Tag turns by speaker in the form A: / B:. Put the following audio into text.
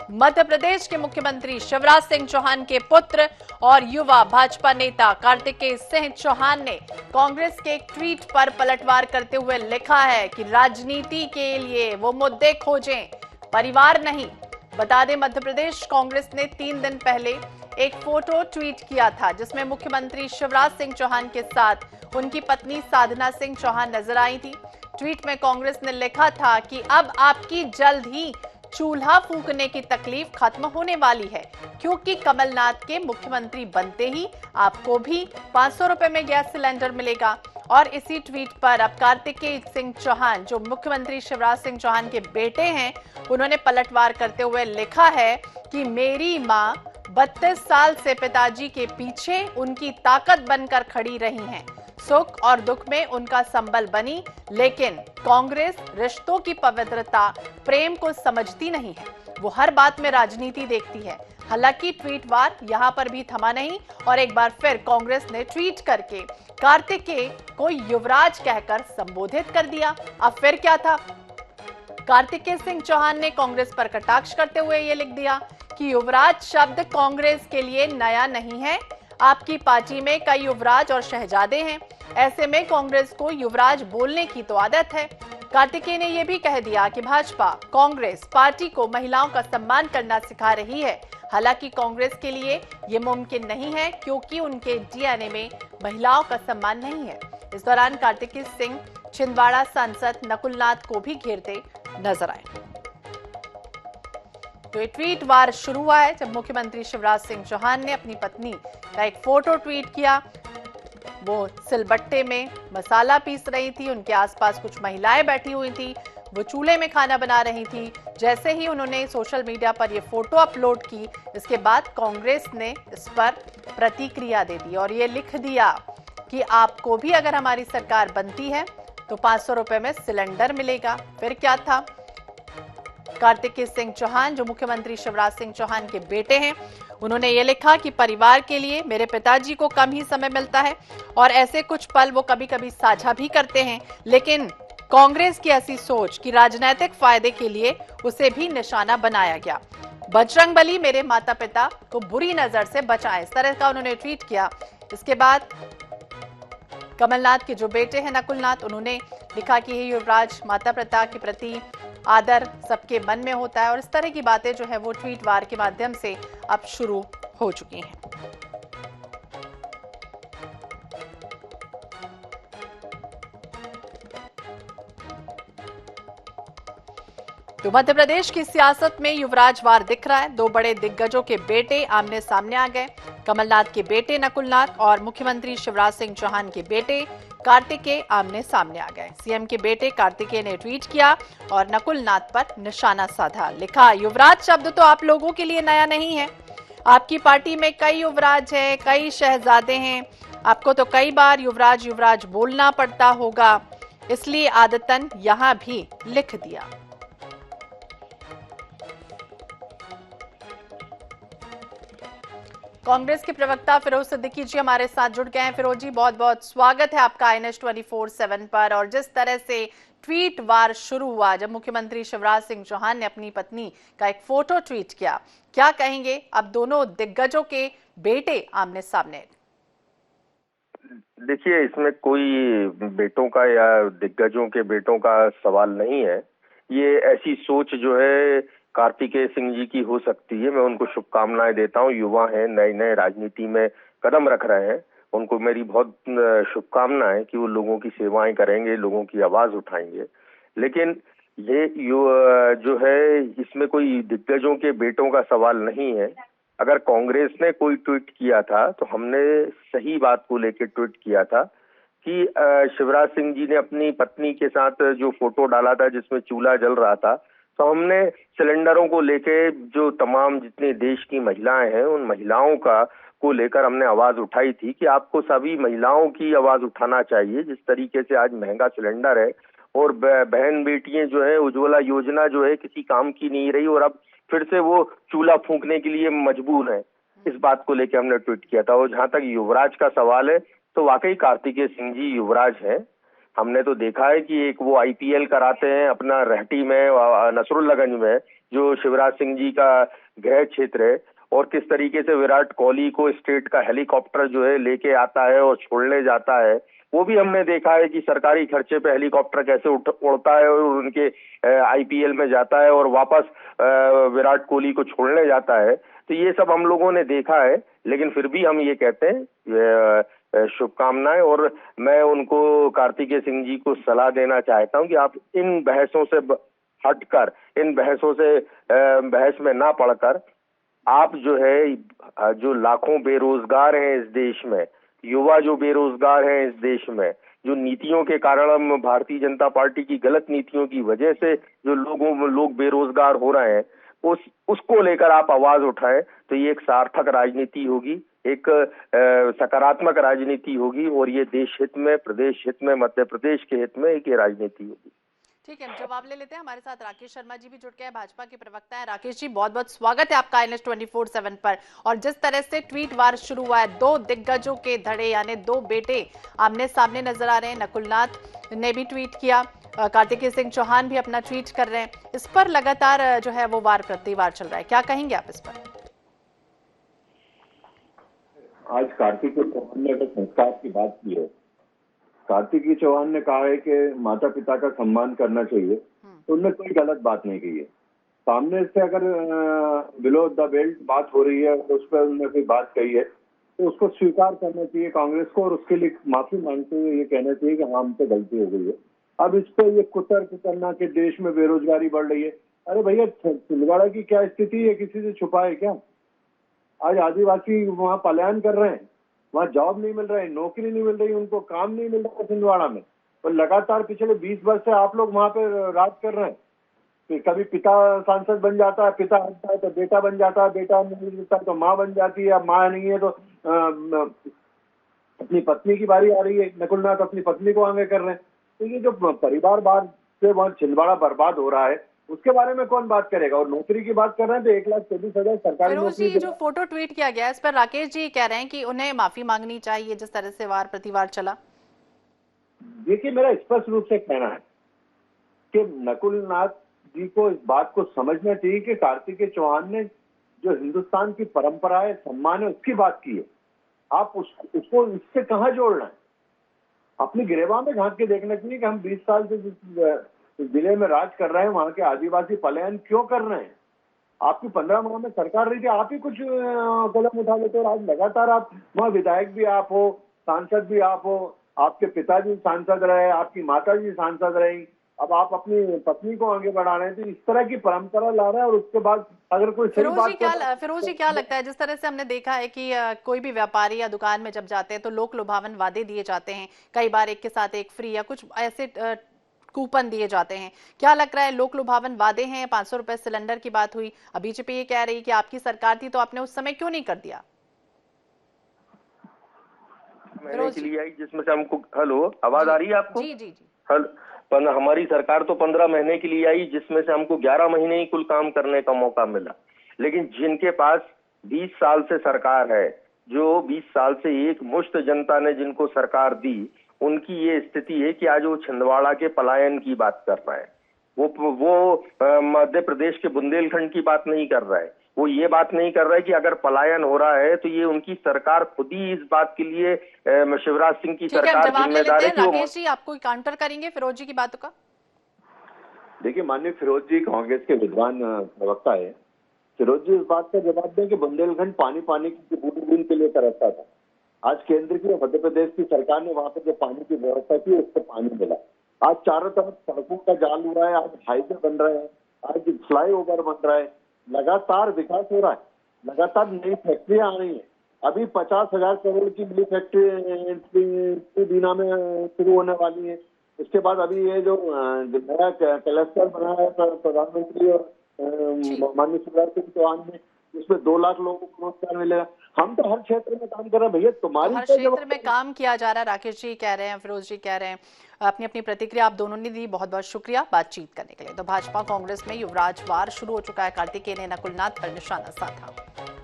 A: मध्य प्रदेश के मुख्यमंत्री शिवराज सिंह चौहान के पुत्र और युवा भाजपा नेता कार्तिकेय सिंह चौहान ने कांग्रेस के एक ट्वीट पर पलटवार करते हुए लिखा है कि राजनीति के लिए वो मुद्दे खोजें, परिवार नहीं। बता दें, मध्य प्रदेश कांग्रेस ने 3 दिन पहले एक फोटो ट्वीट किया था जिसमें मुख्यमंत्री शिवराज सिंह चौहान के साथ उनकी पत्नी साधना सिंह चौहान नजर आई थी। ट्वीट में कांग्रेस ने लिखा था कि अब आपकी जल्द ही चूल्हा फूंकने की तकलीफ खत्म होने वाली है, क्योंकि कमलनाथ के मुख्यमंत्री बनते ही आपको भी 500 रुपए में गैस सिलेंडर मिलेगा। और इसी ट्वीट पर अब कार्तिकेय सिंह चौहान, जो मुख्यमंत्री शिवराज सिंह चौहान के बेटे हैं, उन्होंने पलटवार करते हुए लिखा है कि मेरी मां 32 साल से पिताजी के पीछे उनकी ताकत बनकर खड़ी रही हैं, सुख और दुख में उनका संबल बनी, लेकिन कांग्रेस रिश्तों की पवित्रता, प्रेम को समझती नहीं है। वो हर बात में राजनीति देखती है। हालांकि ट्वीट वार यहां पर भी थमा नहीं और एक बार फिर कांग्रेस ने ट्वीट करके कार्तिकेय को युवराज कहकर संबोधित कर दिया। अब फिर क्या था, कार्तिकेय सिंह चौहान ने कांग्रेस पर कटाक्ष करते हुए ये लिख दिया कि युवराज शब्द कांग्रेस के लिए नया नहीं है। आपकी पार्टी में कई युवराज और शहजादे हैं, ऐसे में कांग्रेस को युवराज बोलने की तो आदत है। कार्तिकेय ने यह भी कह दिया कि भाजपा कांग्रेस पार्टी को महिलाओं का सम्मान करना सिखा रही है। हालांकि कांग्रेस के लिए ये मुमकिन नहीं है, क्योंकि उनके डीएनए में महिलाओं का सम्मान नहीं है। इस दौरान कार्तिकेय सिंह छिंदवाड़ा सांसद नकुलनाथ को भी घेरते नजर आए। तो ये ट्वीट वार शुरू हुआ है जब मुख्यमंत्री शिवराज सिंह चौहान ने अपनी पत्नी का एक फोटो ट्वीट किया। वो सिलबट्टे में मसाला पीस रही थी, उनके आसपास कुछ महिलाएं बैठी हुई थी, वो चूल्हे में खाना बना रही थी। जैसे ही उन्होंने सोशल मीडिया पर ये फोटो अपलोड की, इसके बाद कांग्रेस ने इस पर प्रतिक्रिया दे दी और ये लिख दिया कि आपको भी अगर हमारी सरकार बनती है तो 500 रुपए में सिलेंडर मिलेगा। फिर क्या था, कार्तिकेय सिंह चौहान, जो मुख्यमंत्री शिवराज सिंह चौहान के बेटे हैं, उन्होंने ये लिखा कि परिवार के लिए मेरे पिताजी को कम ही समय मिलता है और ऐसे कुछ पल वो कभी कभी साझा भी करते हैं, लेकिन कांग्रेस की ऐसी सोच कि राजनीतिक फायदे के लिए उसे भी निशाना बनाया गया। बजरंगबली मेरे माता पिता को बुरी नजर से बचाए, इस तरह का उन्होंने ट्वीट किया। इसके बाद कमलनाथ के जो बेटे हैं नकुलनाथ, उन्होंने लिखा कि युवराज माता पिता के प्रति आदर सबके मन में होता है, और इस तरह की बातें जो है वो ट्वीट वार के माध्यम से अब शुरू हो चुकी हैं। तो मध्य प्रदेश की सियासत में युवराज वार दिख रहा है। 2 बड़े दिग्गजों के बेटे आमने सामने आ गए। कमलनाथ के बेटे नकुलनाथ और मुख्यमंत्री शिवराज सिंह चौहान के बेटे कार्तिकेय आमने सामने आ गए। सीएम के बेटे कार्तिकेय ने ट्वीट किया और नकुलनाथ पर निशाना साधा, लिखा युवराज शब्द तो आप लोगों के लिए नया नहीं है। आपकी पार्टी में कई युवराज हैं, कई शहजादे हैं, आपको तो कई बार युवराज युवराज बोलना पड़ता होगा, इसलिए आदतन यहां भी लिख दिया। कांग्रेस के प्रवक्ता फिरोज सिद्दीकी जी हमारे साथ जुड़ गए हैं। फिरोज जी, बहुत बहुत स्वागत है आपका INS 24/7 पर। और जिस तरह से ट्वीट वार शुरू हुआ जब मुख्यमंत्री शिवराज सिंह चौहान ने अपनी पत्नी का एक फोटो ट्वीट किया, क्या कहेंगे? अब दोनों दिग्गजों के बेटे आमने सामने।
B: देखिए, इसमें कोई बेटों का या दिग्गजों के बेटों का सवाल नहीं है। ये ऐसी सोच जो है कार्तिकेय सिंह जी की हो सकती है। मैं उनको शुभकामनाएं देता हूँ। युवा हैं, नए नए राजनीति में कदम रख रहे हैं, उनको मेरी बहुत शुभकामनाएं कि वो लोगों की सेवाएं करेंगे, लोगों की आवाज उठाएंगे। लेकिन ये जो है, इसमें कोई दिग्गजों के बेटों का सवाल नहीं है। अगर कांग्रेस ने कोई ट्वीट किया था तो हमने सही बात को लेकर ट्वीट किया था कि शिवराज सिंह जी ने अपनी पत्नी के साथ जो फोटो डाला था जिसमें चूल्हा जल रहा था, तो हमने सिलेंडरों को लेके जो तमाम जितने देश की महिलाएं हैं उन महिलाओं का को लेकर हमने आवाज उठाई थी कि आपको सभी महिलाओं की आवाज उठाना चाहिए। जिस तरीके से आज महंगा सिलेंडर है और बहन बेटियां जो है, उज्ज्वला योजना जो है किसी काम की नहीं रही और अब फिर से वो चूल्हा फूंकने के लिए मजबूर है। इस बात को लेकर हमने ट्वीट किया था। और जहां तक युवराज का सवाल है, तो वाकई कार्तिकेय सिंह जी युवराज है। हमने तो देखा है कि एक वो IPL कराते हैं अपना रहटी में, नसरुल्लागंज में, जो शिवराज सिंह जी का गृह क्षेत्र है, और किस तरीके से विराट कोहली को स्टेट का हेलीकॉप्टर जो है लेके आता है और छोड़ने जाता है, वो भी हमने देखा है कि सरकारी खर्चे पे हेलीकॉप्टर कैसे उड़ता है और उनके आईपीएल में जाता है और वापस विराट कोहली को छोड़ने जाता है। तो ये सब हम लोगों ने देखा है, लेकिन फिर भी हम ये कहते हैं शुभकामनाएं, और मैं उनको, कार्तिकेय सिंह जी को सलाह देना चाहता हूं कि आप इन बहसों से हटकर, इन बहसों से बहस में ना पड़कर, आप जो है, जो लाखों बेरोजगार हैं इस देश में, युवा जो बेरोजगार हैं इस देश में, जो नीतियों के कारण, हम भारतीय जनता पार्टी की गलत नीतियों की वजह से जो लोग बेरोजगार हो रहे हैं, उसको लेकर आप आवाज उठाएं, तो ये एक सार्थक राजनीति होगी, एक सकारात्मक राजनीति होगी, और ये देश हित में, प्रदेश हित में, मध्य प्रदेश के हित में एक ये राजनीति होगी।
A: ठीक है, जवाब ले लेते हैं। हमारे साथ राकेश शर्मा जी भी जुड़ गए हैं, भाजपा के प्रवक्ता हैं। राकेश जी, बहुत बहुत स्वागत है आपका INS 24/7 पर। और जिस तरह से ट्वीट वार शुरू हुआ है, दो दिग्गजों के धड़े यानी दो बेटे आमने सामने नजर आ रहे हैं। नकुलनाथ ने भी ट्वीट किया, कार्तिकेय सिंह चौहान भी अपना ट्वीट कर रहे हैं। इस पर लगातार जो है वो वार प्रतिवार चल रहा है, क्या कहेंगे आप इस पर?
C: आज कार्तिकेय चौहान ने अगर संस्कार की बात की है, कार्तिकेय चौहान ने कहा है कि माता पिता का सम्मान करना चाहिए, तो उनने कोई गलत बात नहीं कही है। सामने से अगर बिलो द बेल्ट बात हो रही है, उस पर उन्होंने कोई बात कही है, तो उसको स्वीकार करना चाहिए कांग्रेस को, और उसके लिए माफी मांगते हुए ये कहना चाहिए कि हाँ, हमसे गलती हो गई है। अब इस पर ये कुतरना कि देश में बेरोजगारी बढ़ रही है, अरे भैया, छिंदवाड़ा की क्या स्थिति है, किसी से छुपा है क्या? आज आदिवासी वहाँ पलायन कर रहे हैं, वहाँ जॉब नहीं मिल रहा है, नौकरी नहीं मिल रही, उनको काम नहीं मिल रहा है छिंदवाड़ा में, और लगातार पिछले 20 वर्ष से आप लोग वहाँ पे राज कर रहे हैं। कभी पिता सांसद बन जाता है, पिता हटता है तो बेटा बन जाता है, बेटा नहीं मिलता तो माँ बन जाती है, अब माँ नहीं है तो अपनी पत्नी की बारी आ रही है। नकुलनाथ अपनी पत्नी को आगे कर रहे हैं। तो ये जो परिवार बार से वहाँ छिंदवाड़ा बर्बाद हो रहा है, उसके बारे में कौन बात करेगा? और नौकरी की बात कर रहे हैं तो 1,24,000 सरकारी नौकरी।
A: जो फोटो ट्वीट किया गया है, इस पर राकेश जी कह रहे हैं कि उन्हें माफी मांगनी चाहिए, जिस तरह से वार प्रतिवार चला।
C: देखिए, मेरा स्पष्ट रूप से कहना है कि नकुलनाथ जी को इस बात को समझना चाहिए कि कार्तिकेय चौहान ने जो हिंदुस्तान की परंपरा है, सम्मान है, उसकी बात की है। आप उसको इससे कहाँ जोड़ना है? अपनी गिरेबान में झांक के देखना चाहिए कि हम 20 साल से जिस जिले में राज कर रहे हैं, वहां के आदिवासी पलायन क्यों कर रहे हैं? आपकी 15 माह में सरकार रही थी, आप ही कुछ कदम उठा लेते, और आज लगातार आप वहाँ विधायक भी आप हो, सांसद भी आप हो, आपके पिताजी सांसद रहे, आपकी माताजी सांसद रही, अब आप अपनी पत्नी को आगे बढ़ा रहे हैं। तो इस तरह की परंपरा ला रहे हैं, और उसके बाद अगर कोई
A: फिरोज जी क्या लगता है, जिस तरह से हमने देखा है कि कोई भी व्यापारी या दुकान में जब जाते हैं तो लोक लुभावन वादे दिए जाते हैं, कई बार एक के साथ एक फ्री या कुछ ऐसे कूपन दिए जाते हैं, क्या लग रहा है लोक लुभावन वादे हैं? 500 रुपए सिलेंडर की बात हुई, अभी बीजेपी ये कह रही कि आपकी सरकार थी तो आपने उस समय क्यों नहीं कर दिया?
B: महीने के लिए आई जिसमें से हमको, हेलो, आवाज आ रही है आपको?
A: जी जी जी।
B: हेलो, हमारी सरकार तो 15 महीने के लिए आई, जिसमें से हमको 11 महीने ही कुल काम करने का मौका मिला। लेकिन जिनके पास 20 साल से सरकार है, जो 20 साल से एक मुश्त जनता ने जिनको सरकार दी, उनकी ये स्थिति है कि आज वो छिंदवाड़ा के पलायन की बात कर रहा है। वो मध्य प्रदेश के बुंदेलखंड की बात नहीं कर रहा है। वो ये बात नहीं कर रहा है कि अगर पलायन हो रहा है तो ये उनकी सरकार खुद ही इस बात के लिए, शिवराज सिंह की सरकार जिम्मेदार है।
A: राकेश जी, आपको काउंटर करेंगे फिरोज जी की बातों का?
C: देखिए, माननीय फिरोज जी कांग्रेस के विद्वान प्रवक्ता है। फिरोज जी इस बात का जवाब दें कि बुंदेलखंड पानी की बूंद के लिए तरसता था। आज केंद्र की मध्य प्रदेश की सरकार ने वहां पर जो पानी की व्यवस्था की, उससे पानी मिला। आज चारों तरफ सड़कों का जाल हो रहा है, आज हाईवे बन रहे हैं, आज फ्लाईओवर बन रहा है, लगातार विकास हो रहा है, लगातार नई फैक्ट्रियां आ रही हैं। अभी 50,000 करोड़ की नई फैक्ट्री बीना में शुरू होने वाली है। उसके बाद अभी ये जो नया क्लस्टर बना है प्रधानमंत्री और माननीय शिवराज सिंह चौहान ने, उसमें 2 लाख लोगों को रोजगार मिलेगा। हम तो हर क्षेत्र में काम कर रहे हैं भैया, तुम्हारी
A: हर क्षेत्र में काम किया जा रहा है। राकेश जी कह रहे हैं, फिरोज जी कह रहे हैं, अपनी अपनी प्रतिक्रिया आप दोनों ने दी, बहुत बहुत शुक्रिया बातचीत करने के लिए। तो भाजपा कांग्रेस में युवराज वार शुरू हो चुका है, कार्तिकेय ने नकुलनाथ पर निशाना साधा।